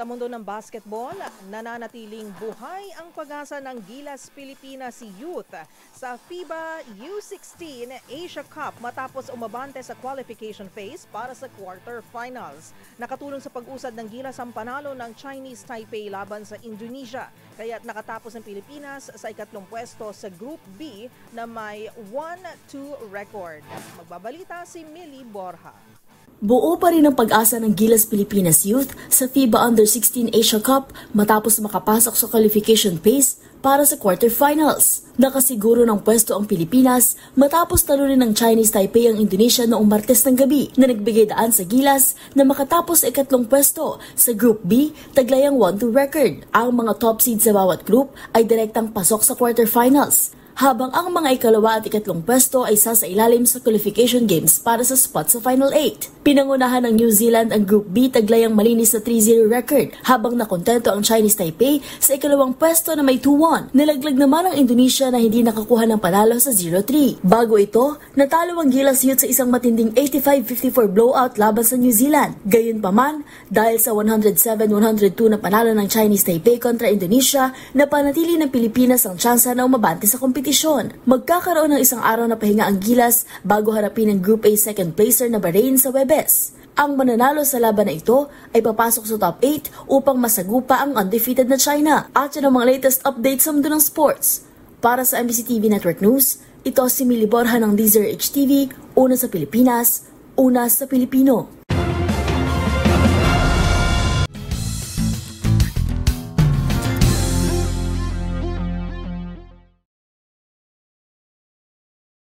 Sa mundo ng basketball, nananatiling buhay ang pag-asa ng Gilas Pilipinas Youth sa FIBA U16 Asia Cup matapos umabante sa qualification phase para sa quarterfinals. Nakatulong sa pag-usad ng Gilas ang panalo ng Chinese Taipei laban sa Indonesia, kaya't nakatapos ang Pilipinas sa ikatlong pwesto sa Group B na may 1-2 record. Magbabalita si Millie Borja. Buo pa rin ang pag-asa ng Gilas Pilipinas Youth sa FIBA Under-16 Asia Cup matapos makapasok sa qualification phase para sa quarterfinals. Nakasiguro ng pwesto ang Pilipinas matapos talunin ng Chinese Taipei ang Indonesia noong Martes ng gabi na nagbigay daan sa Gilas na makatapos ikatlong pwesto sa Group B, taglayang 1-2 record. Ang mga top seeds sa bawat group ay direktang pasok sa quarterfinals, habang ang mga ikalawa at ikatlong pwesto ay sasailalim sa qualification games para sa spot sa Final 8. Pinangunahan ng New Zealand ang Group B taglayang malinis na 3-0 record, habang nakontento ang Chinese Taipei sa ikalawang pwesto na may 2-1. Nilaglag naman ang Indonesia na hindi nakakuha ng panalo sa 0-3. Bago ito, natalo ang Gilas Youth sa isang matinding 85-54 blowout laban sa New Zealand. Gayunpaman, dahil sa 107-102 na panalo ng Chinese Taipei kontra Indonesia, napanatili ng Pilipinas ang tsansa na umabante sa kompetisyon. Magkakaroon ng isang araw na pahinga ang Gilas bago harapin ang Group A second placer na Bahrain sa Webes. Ang mananalo sa laban na ito ay papasok sa top 8 upang masagupa ang undefeated na China. At yan ang mga latest updates sa mundo ng sports. Para sa MBC TV Network News, ito si Millie Borja ng DZRH TV, una sa Pilipinas, una sa Pilipino.